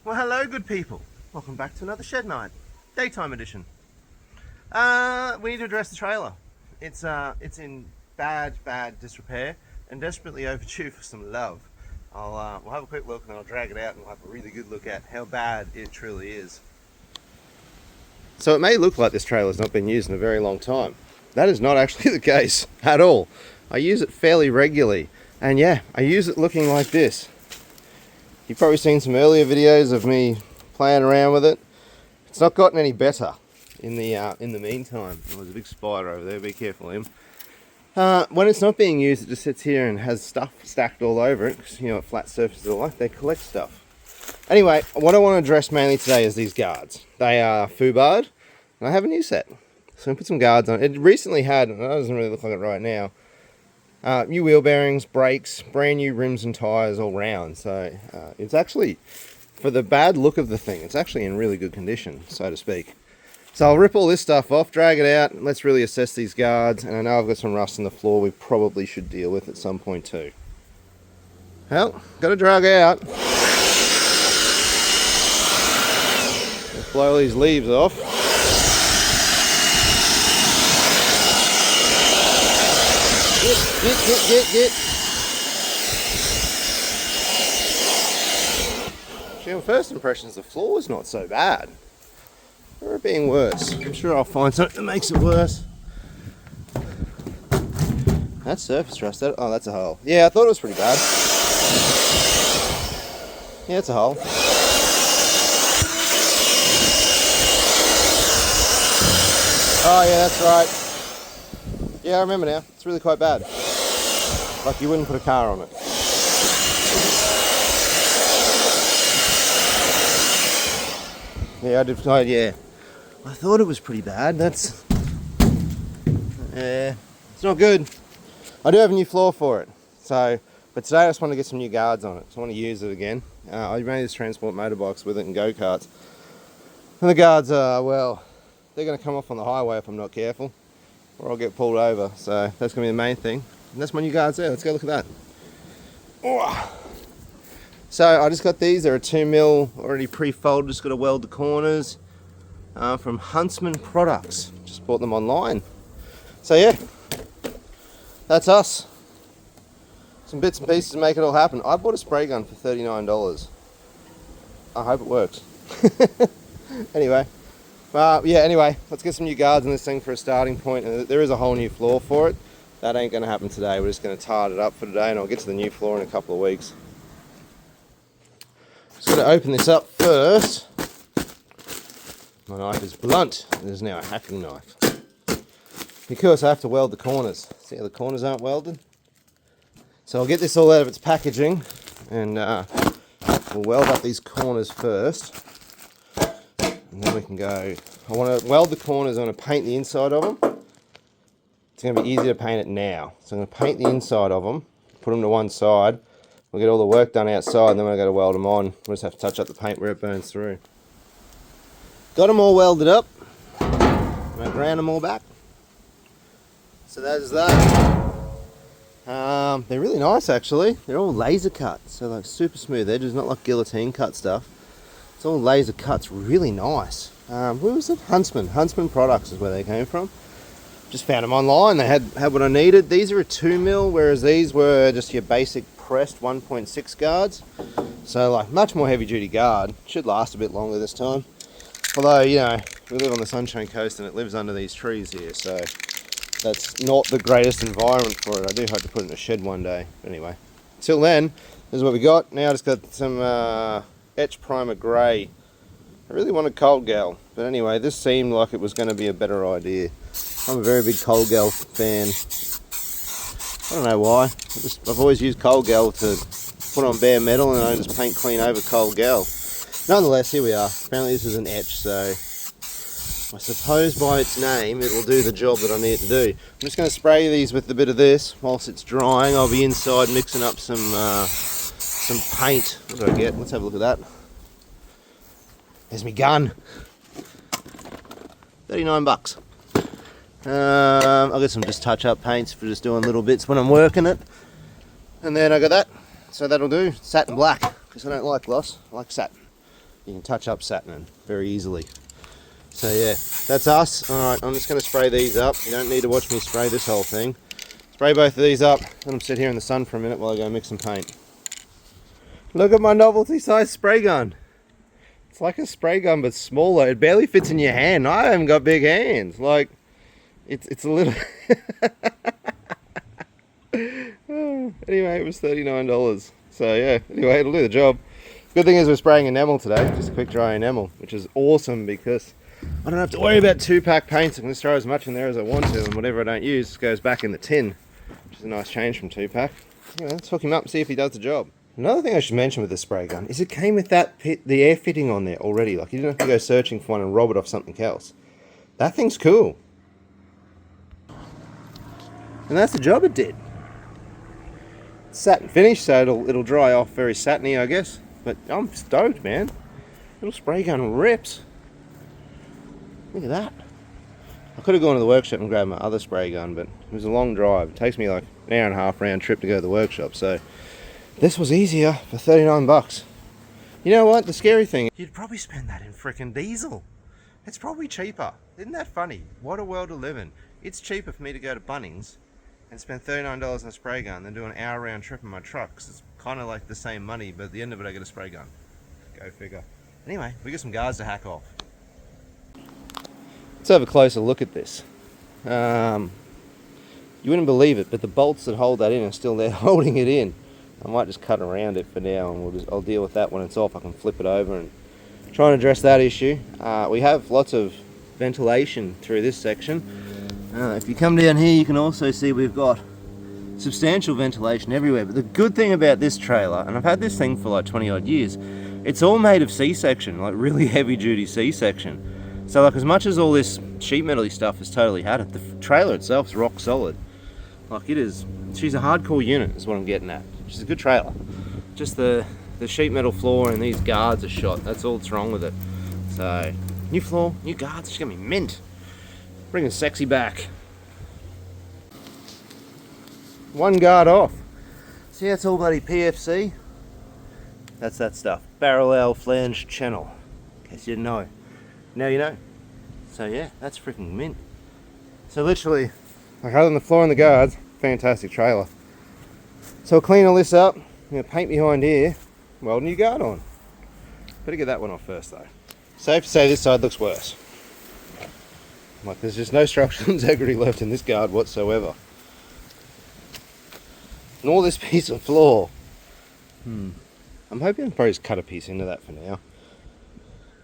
Well, hello, good people. Welcome back to another shed night, daytime edition. We need to address the trailer. It's in bad disrepair and desperately overdue for some love. We'll have a quick look and then I'll drag it out and we'll have a really good look at how bad it truly is. So it may look like this trailer's not been used in a very long time. That is not actually the case at all. I use it fairly regularly, and yeah, I use it looking like this. You've probably seen some earlier videos of me playing around with it. It's not gotten any better in the meantime. Oh, there's a big spider over there, be careful of him. When it's not being used, it just sits here and has stuff stacked all over it, because you know what flat surfaces are like, they collect stuff. Anyway, what I want to address mainly today is these guards. They are foobarred, and I have a new set. So I'm going to put some guards on. It recently had, and it doesn't really look like it right now, new wheel bearings, brakes, brand new rims and tyres all round. So it's actually, for the bad look of the thing, it's actually in really good condition, so to speak. So I'll rip all this stuff off, drag it out, and let's really assess these guards. And I know I've got some rust on the floor we probably should deal with at some point too. Well, got to drag out. Let's blow these leaves off. Get. Actually, on first impressions, the floor is not so bad. Or it being worse. I'm sure I'll find something that makes it worse. That's surface rust. Oh, that's a hole. Yeah, I thought it was pretty bad. Yeah, it's a hole. Oh, yeah, that's right. Yeah, I remember now. It's really quite bad. Like you wouldn't put a car on it. Yeah, I did. Oh, yeah. I thought it was pretty bad. That's... yeah, it's not good. I do have a new floor for it. So, but today I just want to get some new guards on it. So I want to use it again. I mainly just transport motorbikes with it and go-karts. And the guards are, well, they're going to come off on the highway if I'm not careful. Or I'll get pulled over. So that's going to be the main thing. And that's my new guards there. Let's go look at that. Oh. So I just got these. They're a 2mm, already pre-folded. Just got to weld the corners. From Huntsman Products. Just bought them online. So yeah, that's us. Some bits and pieces to make it all happen. I bought a spray gun for $39. I hope it works. Anyway, let's get some new guards on this thing for a starting point. And there is a whole new floor for it. That ain't going to happen today. We're just going to tart it up for today, and I'll get to the new floor in a couple of weeks. Just got to open this up first. My knife is blunt. It is now a hacking knife. Because I have to weld the corners. See how the corners aren't welded? So I'll get this all out of its packaging, and we'll weld up these corners first. And then we can go... I want to weld the corners. I want to paint the inside of them. It's going to be easier to paint it now. So I'm going to paint the inside of them, put them to one side. We'll get all the work done outside, and then when I go to weld them on, we'll just have to touch up the paint where it burns through. Got them all welded up. I ground them all back. So that is that. They're really nice actually. They're all laser cut, so like super smooth edges, not like guillotine cut stuff. It's all laser cuts, really nice. Where was it? Huntsman Products is where they came from. Just found them online. They had what I needed. These are a 2mm, whereas these were just your basic pressed 1.6 guards. So like much more heavy duty guard. Should last a bit longer this time. Although, you know, we live on the Sunshine Coast and it lives under these trees here, so that's not the greatest environment for it. I do hope to put it in a shed one day. But anyway, until then, this is what we got. Now I just got some etch primer grey. I really wanted Cold Gal, but anyway, this seemed like it was going to be a better idea. I'm a very big Cold Gal fan. I don't know why. I've always used Cold Gal to put on bare metal, and I just paint clean over Cold Gal. Nonetheless, here we are. Apparently this is an etch, so I suppose by its name it will do the job that I need it to do. I'm just going to spray these with a bit of this whilst it's drying. I'll be inside mixing up some paint. What did I get? Let's have a look at that. There's my gun. 39 bucks. I'll get some just touch-up paints for just doing little bits when I'm working it. And then I got that. So that'll do. Satin black, because I don't like gloss. I like satin. you can touch up satin very easily. So yeah, that's us. Alright, I'm just going to spray these up. You don't need to watch me spray this whole thing. Spray both of these up, let them sit here in the sun for a minute while I go mix some paint. Look at my novelty size spray gun. It's like a spray gun but smaller. It barely fits in your hand. I haven't got big hands. Like, it's a little... Anyway, it was $39. So yeah, anyway, it'll do the job. Good thing is we're spraying enamel today, just a quick dry enamel, which is awesome because I don't have to worry about 2-pack paints. I can just throw as much in there as I want to, and whatever I don't use goes back in the tin, which is a nice change from 2-pack. Anyway, let's hook him up and see if he does the job. Another thing I should mention with the spray gun is it came with the air fitting on there already. Like, you didn't have to go searching for one and rob it off something else. That thing's cool. And that's the job it did. It's satin finish, so it'll dry off very satiny, I guess. But I'm stoked, man. Little spray gun rips. Look at that. I could have gone to the workshop and grabbed my other spray gun, but it was a long drive. It takes me like an hour and a half round trip to go to the workshop, so this was easier for 39 bucks. You know what? The scary thing, you'd probably spend that in frickin' diesel. It's probably cheaper. Isn't that funny? What a world to live in. It's cheaper for me to go to Bunnings and spend $39 on a spray gun than do an hour round trip in my truck, 'cause it's kind of like the same money, but at the end of it I get a spray gun. Go figure. Anyway, we got some guards to hack off. Let's have a closer look at this. You wouldn't believe it, but the bolts that hold that in are still there holding it in. I might just cut around it for now, and I'll deal with that when it's off. I can flip it over and try and address that issue. We have lots of ventilation through this section. If you come down here, you can also see we've got substantial ventilation everywhere. But the good thing about this trailer, and I've had this thing for like 20 odd years, it's all made of C-section, like really heavy duty C-section. So like, as much as all this sheet metal-y stuff has totally had it, the trailer itself is rock solid. Like, it is, she's a hardcore unit is what I'm getting at. She's a good trailer. Just the sheet metal floor and these guards are shot. That's all that's wrong with it. So, new floor, new guards, she's gonna be mint. Bringing sexy back. One guard off. See, that's all bloody PFC. That's that stuff. Parallel flange channel. In case you didn't know. Now you know. So yeah, that's freaking mint. So literally, like, other than the floor and the guards, fantastic trailer. So I'll clean all this up. I'm gonna paint behind here. Weld a new guard on. Better get that one off first though. Safe to say this side looks worse. Like, there's just no structural integrity left in this guard whatsoever. And all this piece of floor. I'm hoping I can probably just cut a piece into that for now.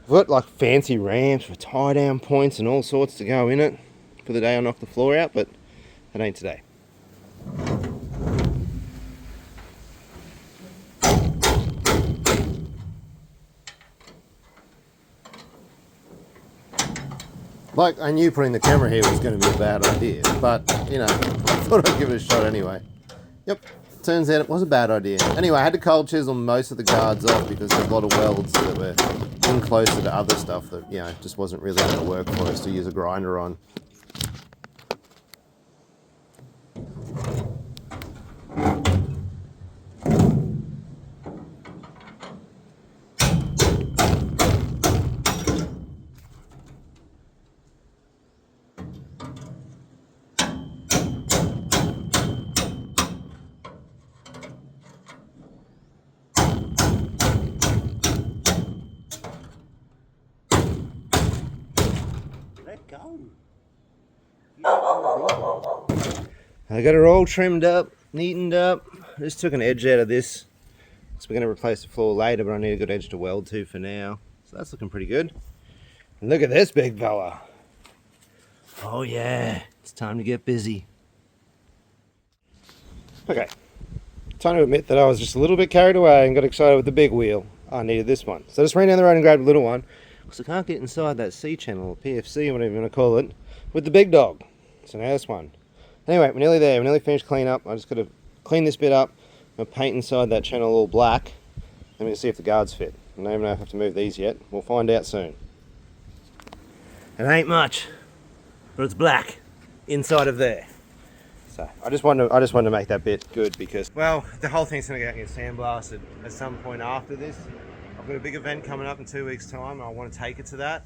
I've got like fancy ramps with tie down points and all sorts to go in it for the day I knock the floor out, but that ain't today. Like, I knew putting the camera here was going to be a bad idea, but, you know, I thought I'd give it a shot anyway. Yep, turns out it was a bad idea. Anyway, I had to cold chisel most of the guards off because there's a lot of welds that were in closer to other stuff that, you know, just wasn't really going to work for us to use a grinder on. I got her all trimmed up, neatened up. I just took an edge out of this. So we're going to replace the floor later, but I need a good edge to weld to for now. So that's looking pretty good. And look at this big fella. Oh yeah, it's time to get busy. Okay, time to admit that I was just a little bit carried away and got excited with the big wheel. I needed this one. So I just ran down the road and grabbed a little one, because I can't get inside that C channel, or PFC, whatever you want to call it, with the big dog. So now this one. Anyway, we're nearly there. We're nearly finished clean up. I just got to clean this bit up. I'm going to paint inside that channel all black. Let me see if the guards fit. I don't even know if I have to move these yet. We'll find out soon. It ain't much, but it's black inside of there. So I just wanted to make that bit good because, well, the whole thing's going to get sandblasted at some point after this. I've got a big event coming up in 2 weeks' time. I want to take it to that,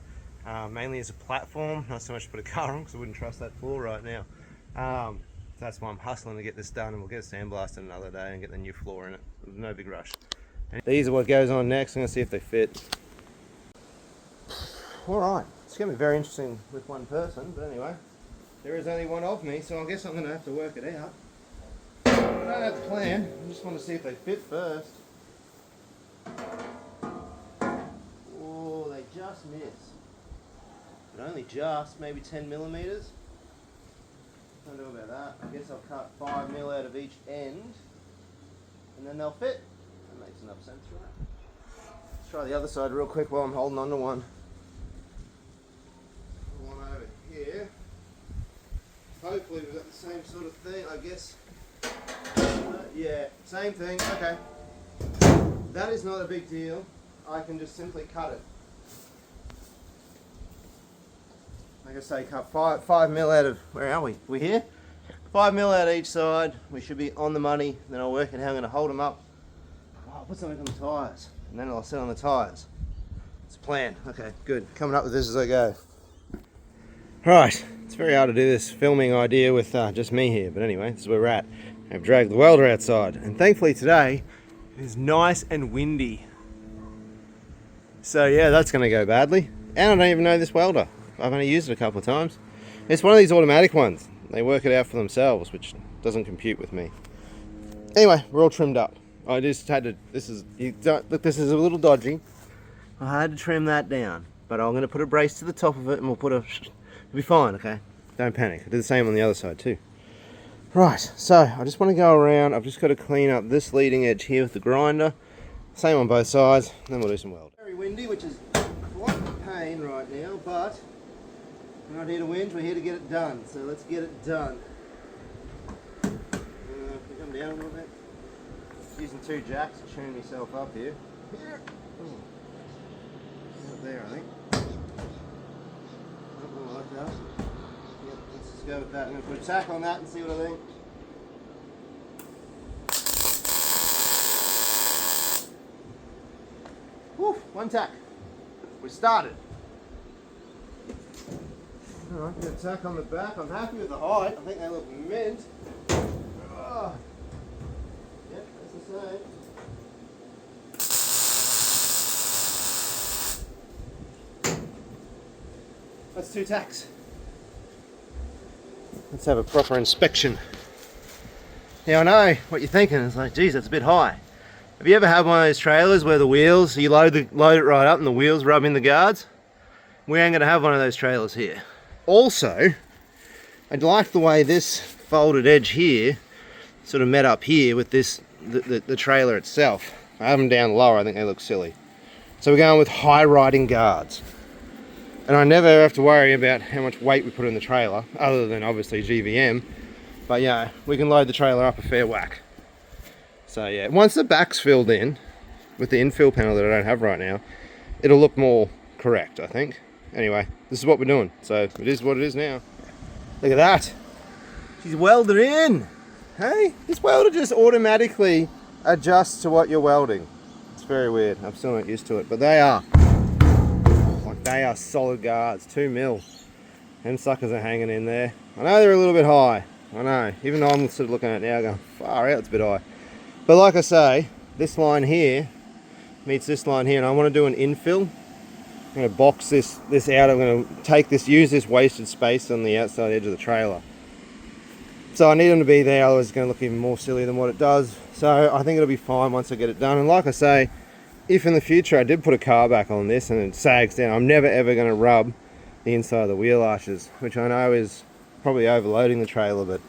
mainly as a platform, not so much to put a car on because I wouldn't trust that floor right now. So that's why I'm hustling to get this done, and we'll get a sandblasted another day and get the new floor in it. There's no big rush. And these are what goes on next. I'm going to see if they fit. Alright, it's going to be very interesting with one person, but anyway, there is only one of me, so I guess I'm going to have to work it out. I don't have a plan, I just want to see if they fit first. Oh, they just miss. But only just, maybe 10 millimeters. Don't know about that. I guess I'll cut 5 mil out of each end, and then they'll fit. That makes enough sense, right? Let's try the other side real quick while I'm holding on to one. One over here. Hopefully we've got the same sort of thing, I guess. Yeah, same thing, okay. That is not a big deal. I can just simply cut it. Like I say, cut 5 mil out of, where are we? We're here? 5 mil out of each side. We should be on the money. Then I'll work out how I'm going to hold them up. Oh, I'll put something on the tyres. And then I'll sit on the tyres. It's a plan. Okay, good. Coming up with this as I go. Right, it's very hard to do this filming idea with just me here. But anyway, this is where we're at. I've dragged the welder outside. And thankfully today, it is nice and windy. So yeah, that's going to go badly. And I don't even know this welder. I've only used it a couple of times. It's one of these automatic ones. They work it out for themselves, which doesn't compute with me. Anyway, we're all trimmed up. I just had to, this is a little dodgy. I had to trim that down, but I'm going to put a brace to the top of it and it'll be fine, okay? Don't panic. I did the same on the other side too. Right, so I just want to go around. I've just got to clean up this leading edge here with the grinder. Same on both sides, then we'll do some welding. Very windy, which is quite a pain right now, but we're not here to whinge, we're here to get it done. So let's get it done. Can you come down a little bit? Using 2 jacks to tune myself up here. Here. Up there, I think. Oh, like that. Yep, let's just go with that. I'm going to put a tack on that and see what I think. Whew, 1 tack. We started. Alright, get a tack on the back. I'm happy with the height. I think they look mint. Oh. Yep, that's the same. That's 2 tacks. Let's have a proper inspection. Now I know what you're thinking. It's like, geez, that's a bit high. Have you ever had one of those trailers where the wheels, you load it right up and the wheels rub in the guards? We ain't going to have one of those trailers here. Also, I like the way this folded edge here sort of met up here with this the trailer itself. I have them down lower, I think they look silly. So we're going with high riding guards. And I never have to worry about how much weight we put in the trailer, other than obviously GVM. But yeah, we can load the trailer up a fair whack. So yeah, once the back's filled in, with the infill panel that I don't have right now, it'll look more correct, I think. Anyway, this is what we're doing, so it is what it is now. Look at that. She's welded in. Hey, this welder just automatically adjusts to what you're welding. It's very weird. I'm still not used to it, but they are solid guards. 2 mil. Them suckers are hanging in there. I know they're a little bit high. I know. Even though I'm sort of looking at it now, going far out. It's a bit high. But like I say, this line here meets this line here, and I want to do an infill. I'm going to box this out. I'm going to use this wasted space on the outside edge of the trailer. So I need them to be there, otherwise it's going to look even more silly than what it does. So I think it'll be fine once I get it done. And like I say, if in the future I did put a car back on this and it sags down, I'm never ever going to rub the inside of the wheel arches, which I know is probably overloading the trailer, but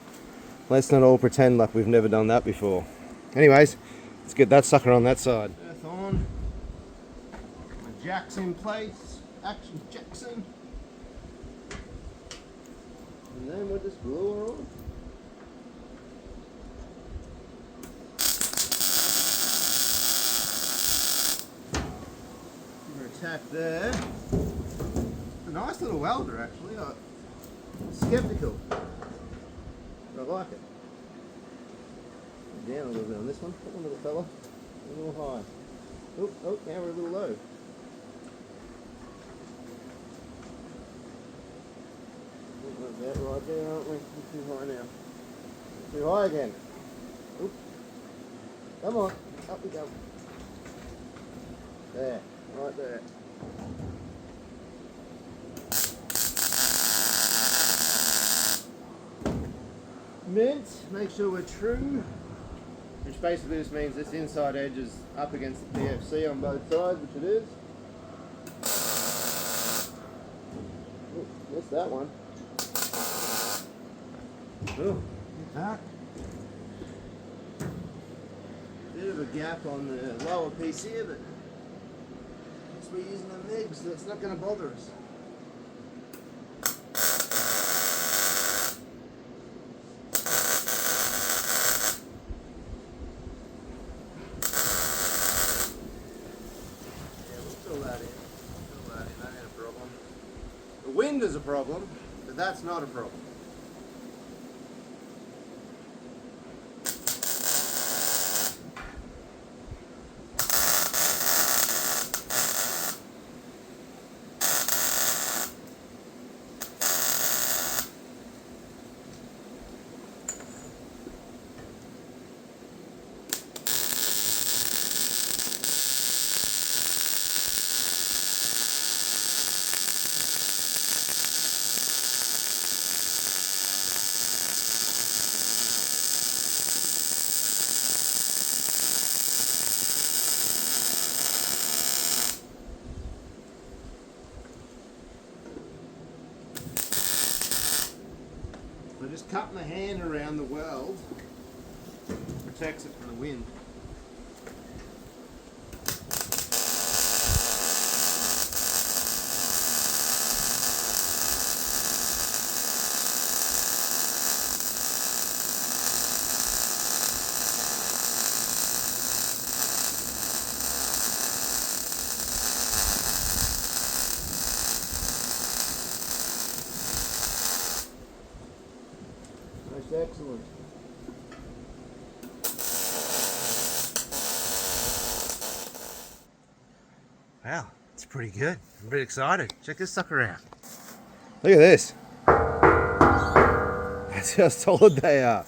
let's not all pretend like we've never done that before. Anyways, let's get that sucker on that side. Earth on. My jack's in place. Action Jackson. And then we'll just blow her on. Give her a tap there. A nice little welder actually. I'm skeptical, but I like it. Down a little bit on this one. That one, little fella. A little high. Oh, oh, now we're a little low. Like that right there, aren't we? We're too high now. Too high again. Oop. Come on, up we go. There, right there. Mint, make sure we're true. Which basically just means this inside edge is up against the PFC on both sides, which it is. Ooh, missed that one. Oh, dark. Bit of a gap on the lower piece here, but since we're using the MIG, so it's not going to bother us. The wind is a problem, but that's not a problem. So just cut my hand around the weld, protects it from the wind. Excellent. Wow, it's pretty good. I'm pretty excited. Check this sucker out. Look at this. That's how solid they are.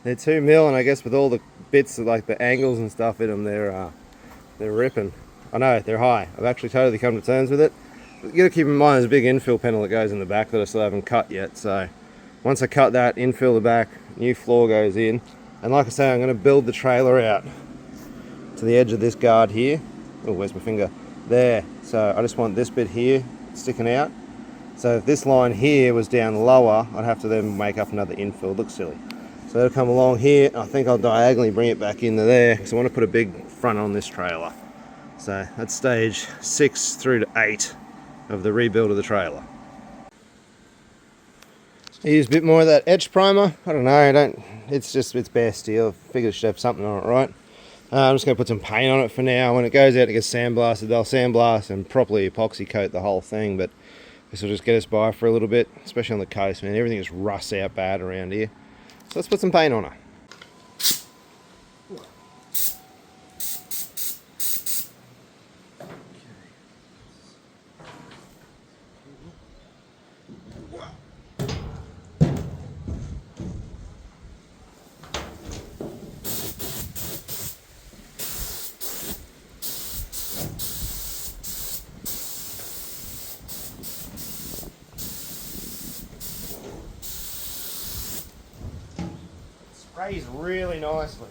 They're 2mm, and I guess with all the bits of like the angles and stuff in them, they're ripping. I know, they're high. I've actually totally come to terms with it. But you gotta keep in mind there's a big infill panel that goes in the back that I still haven't cut yet, so once I cut that, infill the back, new floor goes in. And like I say, I'm going to build the trailer out to the edge of this guard here. Oh, where's my finger? There. So I just want this bit here sticking out. So if this line here was down lower, I'd have to then make up another infill. It looks silly. So that'll come along here. I think I'll diagonally bring it back into there because I want to put a big front on this trailer. So that's stage 6 through to 8 of the rebuild of the trailer. I use a bit more of that etch primer. I don't know, it's bare steel. I figured it should have something on it, right? I'm just going to put some paint on it for now. When it goes out, it gets sandblasted. They'll sandblast and properly epoxy coat the whole thing, but this will just get us by for a little bit, especially on the coast, man. Everything just rusts out bad around here. So let's put some paint on her. Sprays really nicely.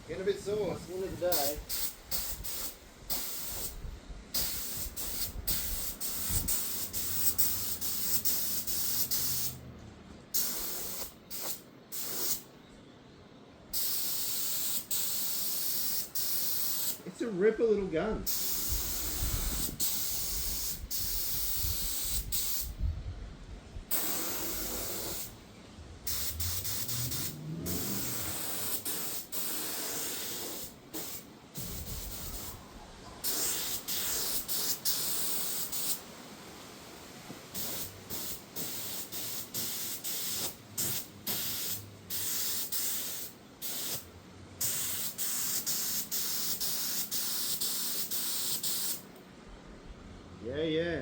Getting a bit sore, it's the end of the day. It's a ripper little gun. Yeah.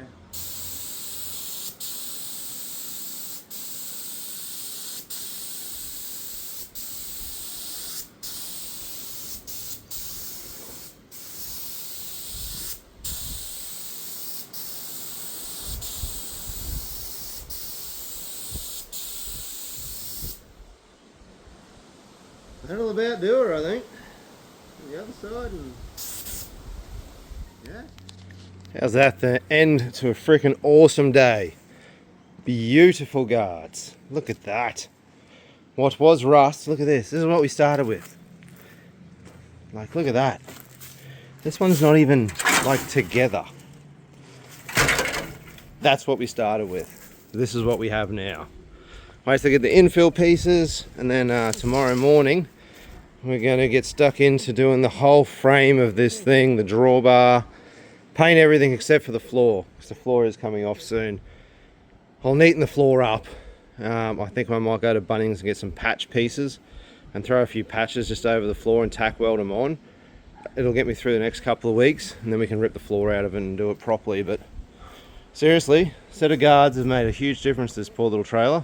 That'll about do her, I think. On the other side, and yeah. How's that? The end to a freaking awesome day. Beautiful guards. Look at that. What was rust? Look at this. This is what we started with. Like, look at that. This one's not even like together. That's what we started with. This is what we have now. I used to get the infill pieces, and then tomorrow morning we're going to get stuck into doing the whole frame of this thing, the drawbar, paint everything except for the floor, because the floor is coming off soon. I'll neaten the floor up. I think I might go to Bunnings and get some patch pieces and throw a few patches just over the floor and tack weld them on. It'll get me through the next couple of weeks, and then we can rip the floor out of it and do it properly. But seriously, a set of guards has made a huge difference to this poor little trailer.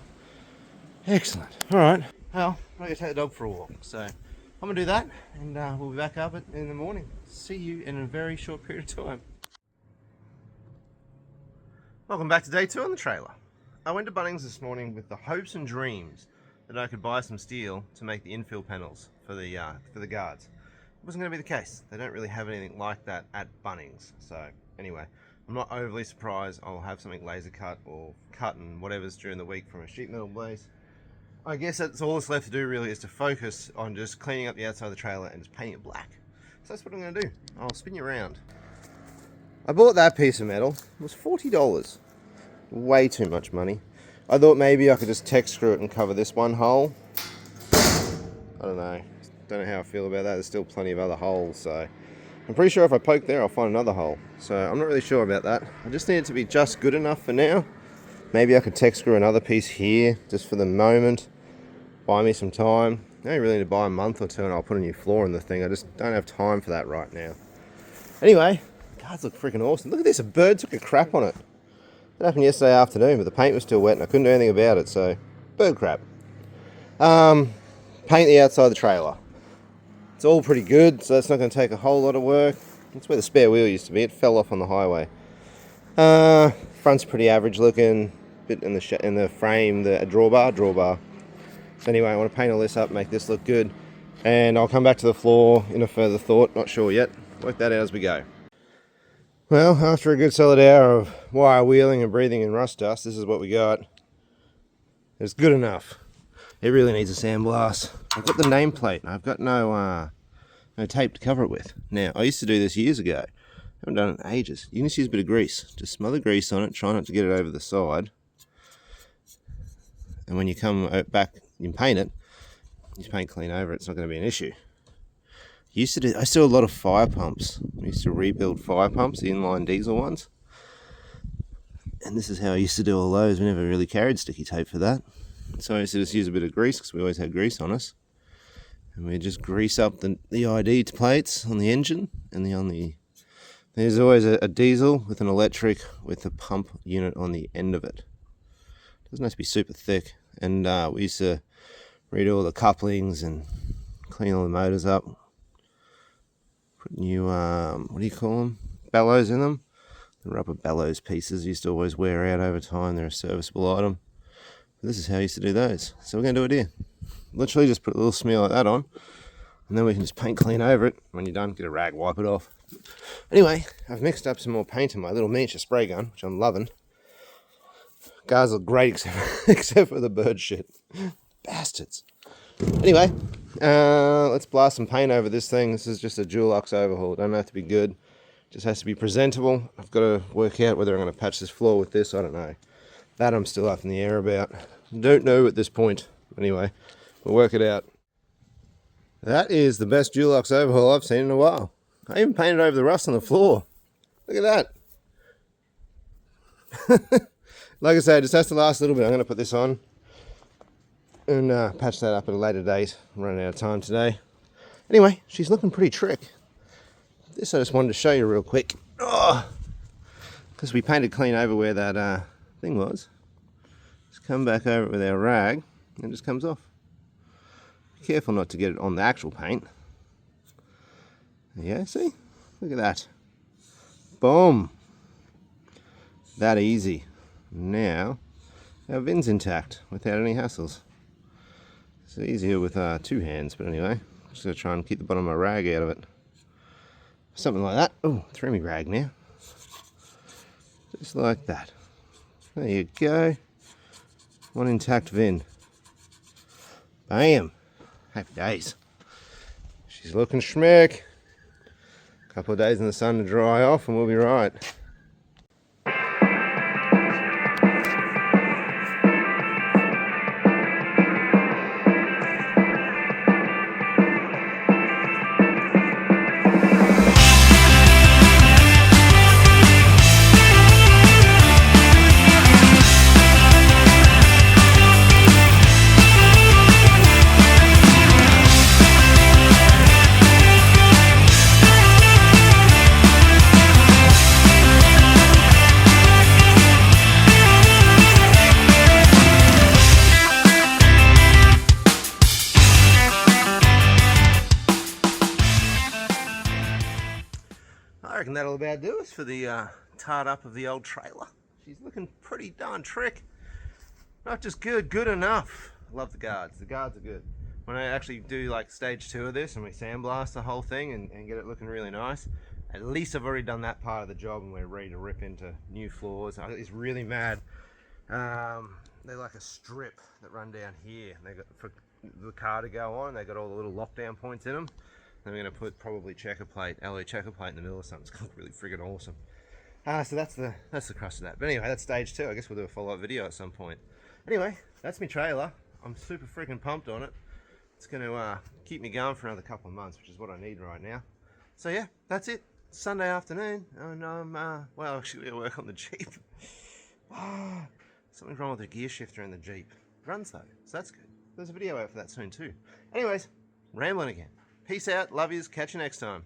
Excellent. All right. Well, I'm going to take the dog for a walk. So I'm going to do that, and we'll be back up in the morning. See you in a very short period of time. Welcome back to day 2 on the trailer. I went to Bunnings this morning with the hopes and dreams that I could buy some steel to make the infill panels for the guards. It wasn't going to be the case. They don't really have anything like that at Bunnings. So anyway, I'm not overly surprised. I'll have something laser cut or cut and whatever's during the week from a sheet metal place. I guess that's all that's left to do really, is to focus on just cleaning up the outside of the trailer and just painting it black. So that's what I'm going to do. I'll spin you around. I bought that piece of metal. It was $40. Way too much money. I thought maybe I could just text screw it and cover this one hole. I don't know. Don't know how I feel about that. There's still plenty of other holes, so I'm pretty sure if I poke there I'll find another hole. So I'm not really sure about that. I just need it to be just good enough for now. Maybe I could text screw another piece here just for the moment. Buy me some time. I only really need to buy a month or two and I'll put a new floor in the thing. I just don't have time for that right now. Anyway, guards look freaking awesome. Look at this, a bird took a crap on it. That happened yesterday afternoon, but the paint was still wet and I couldn't do anything about it, so bird crap. Paint the outside of the trailer. It's all pretty good, so that's not going to take a whole lot of work. That's where the spare wheel used to be. It fell off on the highway. Front's pretty average looking. Bit in the frame, the drawbar. So anyway, I want to paint all this up, make this look good, and I'll come back to the floor in a further thought. Not sure yet. Work that out as we go. Well, after a good solid hour of wire wheeling and breathing in rust dust, this is what we got. It's good enough. It really needs a sandblast. I've got the nameplate. I've got no tape to cover it with. Now, I used to do this years ago. I haven't done it in ages. You can just use a bit of grease. Just smother grease on it. Try not to get it over the side. And when you come back and paint it, you paint clean over it. It's not going to be an issue. I used to do a lot of fire pumps. I used to rebuild fire pumps, the inline diesel ones. And this is how I used to do all those. We never really carried sticky tape for that. So I used to just use a bit of grease, because we always had grease on us. And we just grease up the ID plates on the engine. And there's always a diesel with an electric with a pump unit on the end of it. It doesn't have to be super thick. And we used to redo all the couplings and clean all the motors up. Put new, what do you call them? Bellows in them. The rubber bellows pieces used to always wear out over time. They're a serviceable item. But this is how I used to do those. So we're going to do it here. Literally just put a little smear like that on. And then we can just paint clean over it. When you're done, get a rag, wipe it off. Anyway, I've mixed up some more paint in my little miniature spray gun, which I'm loving. Guys look great except for the bird shit. Bastards. Anyway, let's blast some paint over this thing. This is just a Dulux overhaul. It doesn't have to be good. It just has to be presentable. I've got to work out whether I'm going to patch this floor with this. I don't know. That I'm still up in the air about. Don't know at this point. Anyway, we'll work it out. That is the best Dulux overhaul I've seen in a while. I even painted over the rust on the floor. Look at that. Like I said, it just has to last a little bit. I'm going to put this on and patch that up at a later date. I'm running out of time today. Anyway, she's looking pretty trick. This I just wanted to show you real quick. Oh, because we painted clean over where that thing was. Just come back over it with our rag and it just comes off. Be careful not to get it on the actual paint. Yeah, see? Look at that. Boom! That easy. Now, our vin's intact without any hassles. It's easier with 2 hands, but anyway, I'm just going to try and keep the bottom of my rag out of it. Something like that. Oh, threw me rag now. Just like that. There you go. One intact vin. Bam! Happy days. She's looking schmick. A couple of days in the sun to dry off and we'll be right. I reckon that'll about do us for the tart up of the old trailer. She's looking pretty darn trick. Not just good, good enough. I love the guards. The guards are good. When I actually do like stage 2 of this and we sandblast the whole thing and get it looking really nice, at least I've already done that part of the job and we're ready to rip into new floors. It's really mad. They're like a strip that run down here. And they got for the car to go on. They got all the little lockdown points in them. Then we're going to put probably alloy checker plate in the middle or something. It's going to look really friggin' awesome. So that's the crust of that. But anyway, that's stage 2. I guess we'll do a follow-up video at some point. Anyway, that's my trailer. I'm super freaking pumped on it. It's going to keep me going for another couple of months, which is what I need right now. So yeah, that's it. Sunday afternoon, and I'm well, actually, we work on the Jeep. Something's wrong with the gear shifter in the Jeep. It runs though, so that's good. There's a video out for that soon too. Anyways, rambling again. Peace out, love yous, catch you next time.